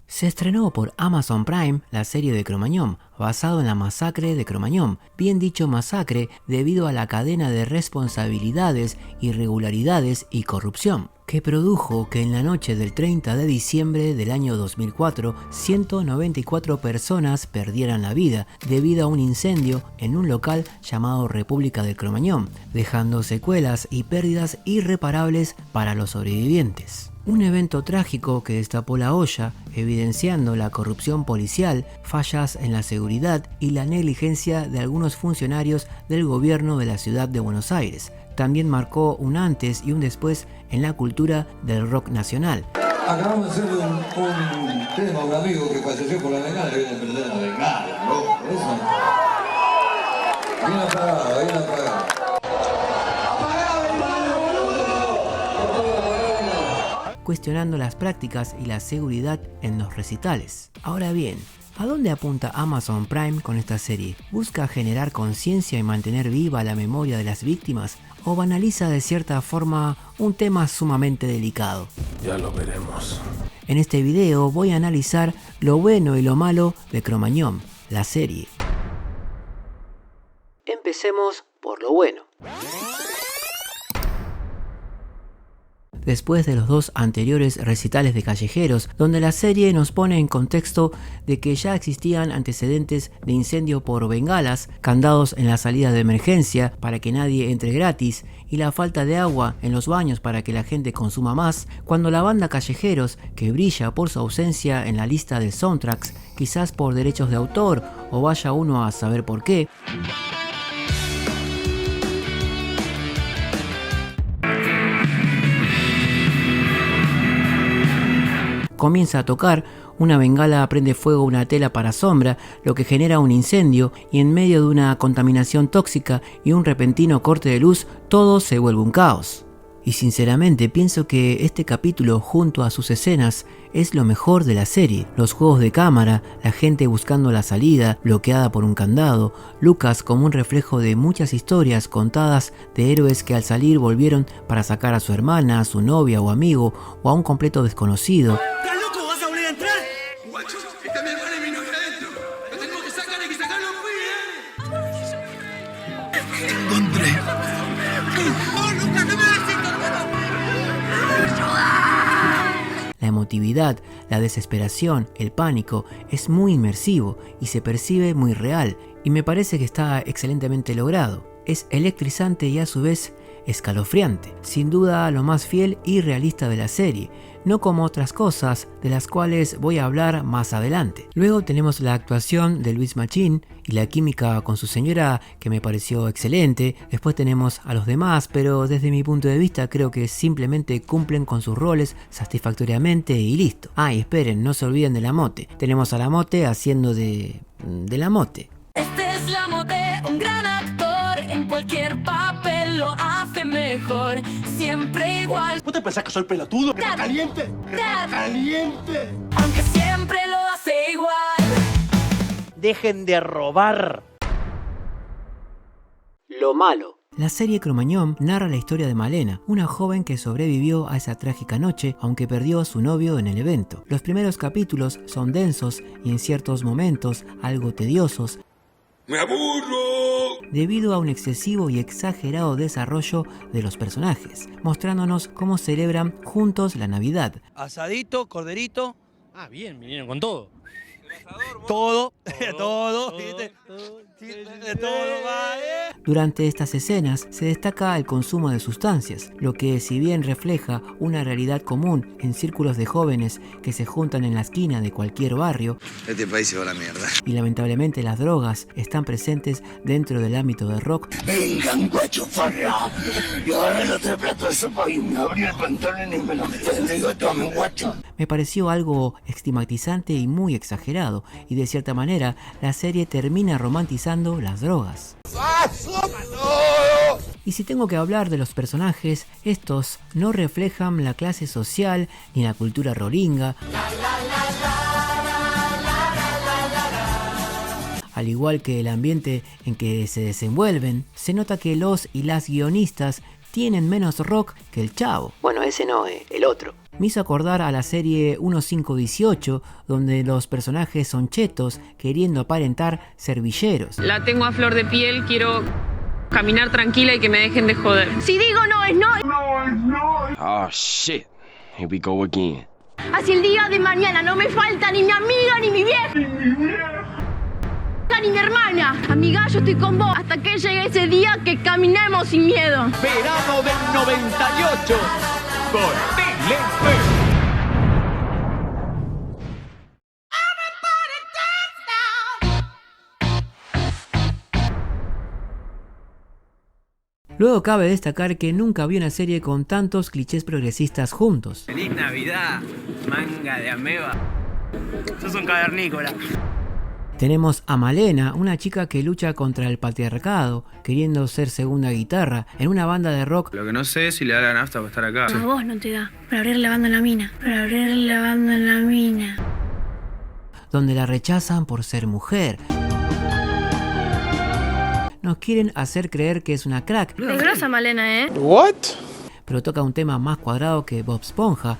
Se estrenó por Amazon Prime la serie de Cro-Magnon, basado en la masacre de Cro-Magnon, bien dicho masacre debido a la cadena de responsabilidades, irregularidades y corrupción, que produjo que en la noche del 30 de diciembre del año 2004, 194 personas perdieran la vida debido a un incendio en un local llamado República del Cro-Magnon, dejando secuelas y pérdidas irreparables para los sobrevivientes. Un evento trágico que destapó la olla, evidenciando la corrupción policial, fallas en la seguridad y la negligencia de algunos funcionarios del gobierno de la ciudad de Buenos Aires. También marcó un antes y un después en la cultura del rock nacional. Acabamos de hacer un tema a un amigo que falleció por la bengala, que viene a prender la bengala, ¿no? Eso. Bien apagado, bien apagado. Cuestionando las prácticas y la seguridad en los recitales. Ahora bien, ¿a dónde apunta Amazon Prime con esta serie? ¿Busca generar conciencia y mantener viva la memoria de las víctimas? ¿O banaliza de cierta forma un tema sumamente delicado? Ya lo veremos. En este video voy a analizar lo bueno y lo malo de Cro-Magnon, la serie. Empecemos por lo bueno. Después de los dos anteriores recitales de callejeros, donde la serie nos pone en contexto de que ya existían antecedentes de incendio por bengalas, candados en la salida de emergencia para que nadie entre gratis y la falta de agua en los baños para que la gente consuma más, cuando la banda Callejeros, que brilla por su ausencia en la lista de soundtracks, quizás por derechos de autor o vaya uno a saber por qué, comienza a tocar, una bengala prende fuego a una tela para sombra, lo que genera un incendio, y en medio de una contaminación tóxica y un repentino corte de luz, todo se vuelve un caos. Y sinceramente pienso que este capítulo, junto a sus escenas, es lo mejor de la serie. Los juegos de cámara, la gente buscando la salida, bloqueada por un candado, Lucas como un reflejo de muchas historias contadas de héroes que al salir volvieron para sacar a su hermana, a su novia o amigo, o a un completo desconocido. La emotividad, la desesperación, el pánico es muy inmersivo y se percibe muy real, y me parece que está excelentemente logrado. Es electrizante y a su vez escalofriante, sin duda lo más fiel y realista de la serie, no como otras cosas de las cuales voy a hablar más adelante. Luego tenemos la actuación de Luis Machín y la química con su señora, que me pareció excelente. Después tenemos a los demás, pero desde mi punto de vista creo que simplemente cumplen con sus roles satisfactoriamente y listo. Ah, y esperen, no se olviden de la Mote. Tenemos a la Mote haciendo de la Mote. Este es la Mote, un gran actor, en cualquier papel lo hace mejor, siempre igual. ¿Vos te pensás que soy pelotudo? ¿Que caliente? ¡Caliente! Aunque siempre lo hace igual. Dejen de robar. Lo malo. La serie Cro-Magnon narra la historia de Malena, una joven que sobrevivió a esa trágica noche, aunque perdió a su novio en el evento. Los primeros capítulos son densos y en ciertos momentos algo tediosos, ¡Me aburro! debido a un excesivo y exagerado desarrollo de los personajes, mostrándonos cómo celebran juntos la Navidad. Asadito, corderito. Ah, bien, vinieron con todo. Todo. ¿Viste? Todo va, Durante estas escenas se destaca el consumo de sustancias, lo que si bien refleja una realidad común en círculos de jóvenes que se juntan en la esquina de cualquier barrio, Este país se va a la mierda. y lamentablemente las drogas están presentes dentro del ámbito del rock, Vengan, guacho farra. Y ahora el otro plato de sopa y me abrí el pantalón y me lo digo, tome, guacho. me pareció algo estigmatizante y muy exagerado, y de cierta manera la serie termina romantizando las drogas. Y si tengo que hablar de los personajes, estos no reflejan la clase social ni la cultura rolinga. Al igual que el ambiente en que se desenvuelven, se nota que los y las guionistas tienen menos rock que el Chavo. Bueno, ese no, el otro. Me hizo acordar a la serie 1518, donde los personajes son chetos queriendo aparentar ser villeros. La tengo a flor de piel, quiero caminar tranquila y que me dejen de joder. Si digo no es no. No es no. Oh shit. Here we go again. Hacia el día de mañana no me falta ni mi amiga ni mi vieja. Ni mi hermana. Amiga, yo estoy con vos hasta que llegue ese día que caminemos sin miedo. Verano del 98 por Telefe. Luego cabe destacar que nunca vi una serie con tantos clichés progresistas juntos. ¡Feliz Navidad, manga de ameba! Sos un cavernícola. Tenemos a Malena, una chica que lucha contra el patriarcado, queriendo ser segunda guitarra en una banda de rock. Lo que no sé es si le da la nafta para estar acá. A vos no te da. Para abrir la banda en la mina. Para abrir la banda en la mina. Donde la rechazan por ser mujer. Nos quieren hacer creer que es una crack. Es grosa Malena, ¿eh? What? Pero toca un tema más cuadrado que Bob Esponja.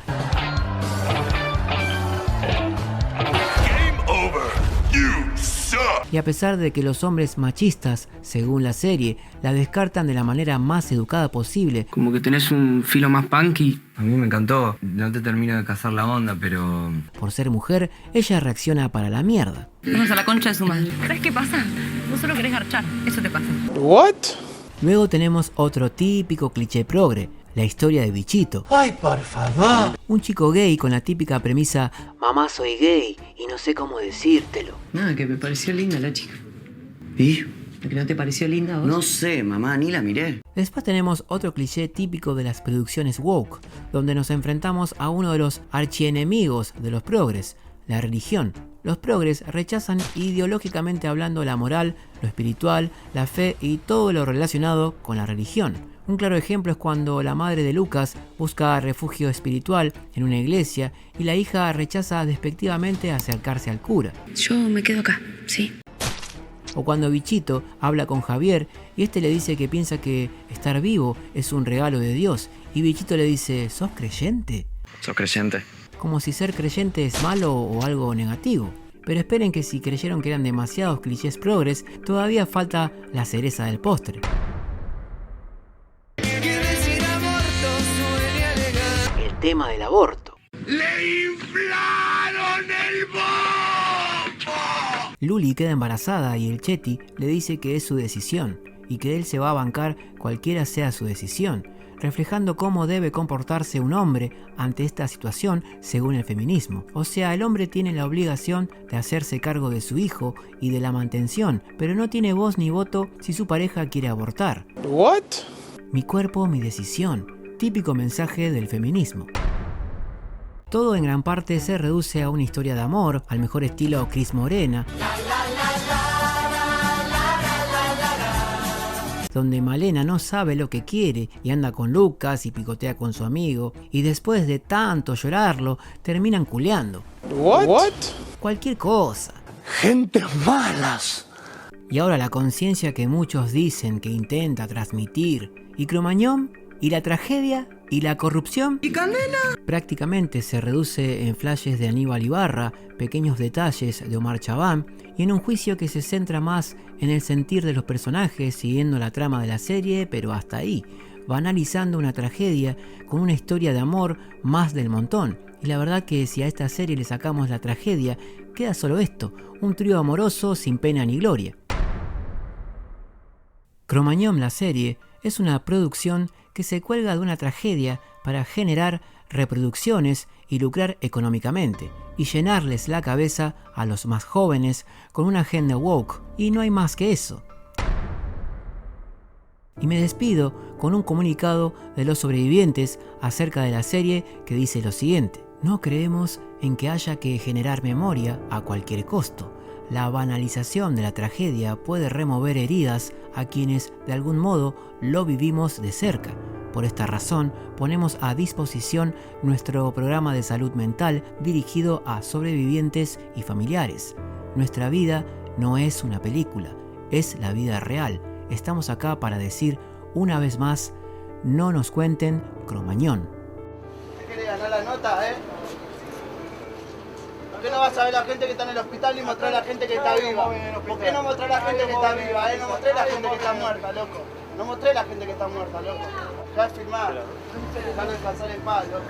Y a pesar de que los hombres machistas, según la serie, la descartan de la manera más educada posible. Como que tenés un filo más punky. A mí me encantó. No te termino de cazar la onda, pero... Por ser mujer, ella reacciona para la mierda. Vamos a la concha de su madre. ¿Sabes qué pasa? Vos solo querés garchar. Eso te pasa. What? Luego tenemos otro típico cliché progre. La historia de Bichito. Ay, por favor. Un chico gay con la típica premisa: mamá, soy gay y no sé cómo decírtelo. Nada, que me pareció linda la chica. ¿Y? ¿Que no te pareció linda a vos? No sé, mamá, ni la miré. Después tenemos otro cliché típico de las producciones woke, donde nos enfrentamos a uno de los archienemigos de los progres, la religión. Los progres rechazan ideológicamente hablando la moral, lo espiritual, la fe y todo lo relacionado con la religión. Un claro ejemplo es cuando la madre de Lucas busca refugio espiritual en una iglesia y la hija rechaza despectivamente acercarse al cura. Yo me quedo acá, sí. O cuando Bichito habla con Javier y este le dice que piensa que estar vivo es un regalo de Dios y Bichito le dice: ¿sos creyente? ¿Sos creyente? Como si ser creyente es malo o algo negativo. Pero esperen que si creyeron que eran demasiados clichés progres, todavía falta la cereza del postre. El tema del aborto. ¡Le inflaron el bombo! Luli queda embarazada y el Chetty le dice que es su decisión y que él se va a bancar cualquiera sea su decisión, reflejando cómo debe comportarse un hombre ante esta situación según el feminismo. O sea, el hombre tiene la obligación de hacerse cargo de su hijo y de la mantención, pero no tiene voz ni voto si su pareja quiere abortar. What? Mi cuerpo, mi decisión. Típico mensaje del feminismo. Todo en gran parte se reduce a una historia de amor, al mejor estilo Cris Morena, donde Malena no sabe lo que quiere y anda con Lucas y picotea con su amigo, y después de tanto llorarlo, terminan culeando. What? Cualquier cosa. Gente malas. Y ahora la conciencia que muchos dicen que intenta transmitir, y Cromañón, y la tragedia, y la corrupción, ¿Y Candela? prácticamente se reduce en flashes de Aníbal Ibarra, pequeños detalles de Omar Chabán, y en un juicio que se centra más en el sentir de los personajes siguiendo la trama de la serie, pero hasta ahí, banalizando una tragedia con una historia de amor más del montón. Y la verdad que si a esta serie le sacamos la tragedia, queda solo esto, un trío amoroso sin pena ni gloria. Cromañón, la serie, es una producción que se cuelga de una tragedia para generar reproducciones y lucrar económicamente, y llenarles la cabeza a los más jóvenes con una agenda woke, y no hay más que eso. Y me despido con un comunicado de los sobrevivientes acerca de la serie que dice lo siguiente: no creemos en que haya que generar memoria a cualquier costo. La banalización de la tragedia puede remover heridas a quienes de algún modo lo vivimos de cerca. Por esta razón, ponemos a disposición nuestro programa de salud mental dirigido a sobrevivientes y familiares. Nuestra vida no es una película, es la vida real. Estamos acá para decir una vez más, no nos cuenten Cromañón. ¿Qué querés ganar la nota, ¿Por qué no vas a ver a la gente que está en el hospital y mostrar a la gente que está viva? ¿Por qué no mostrar a la gente que está viva, No mostré a la gente que está muerta, loco. No mostré a la gente que está muerta, loco. Dejá de filmar. Dejá de descansar en paz, loco.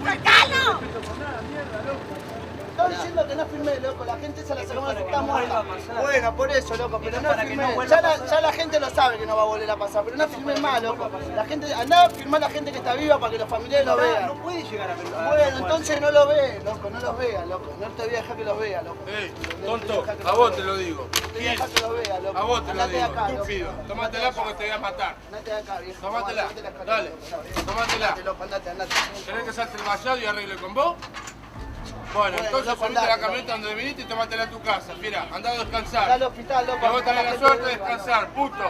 ¡Sacalo! Estoy diciendo que no firmé, loco. La gente se la sacó de que está muerta. Bueno, por eso, loco, pero no firmé. Ya la gente lo sabe que no va a volver a pasar, pero no firmé más, loco. La gente, andá a firmar a la gente que está viva para que los familiares lo vean. No puede llegar a firmar. Bueno, entonces no lo ve, loco, no los vea, loco. No te voy a dejar que los vea, loco. Tonto, a vos te lo digo. No te voy a dejar que los vea, loco. A vos te lo digo, acá, estúpido. Tómatela porque te voy a matar. Andate de acá, viejo. Tómatela, dale, tómatela. Andate. ¿Querés que salte el vallado y arregle con vos? Bueno, entonces subite a la camioneta donde viniste y tómatela a tu casa. Mira, andá a descansar. Andá al hospital, loco. Que vos tenés la suerte de descansar, puto.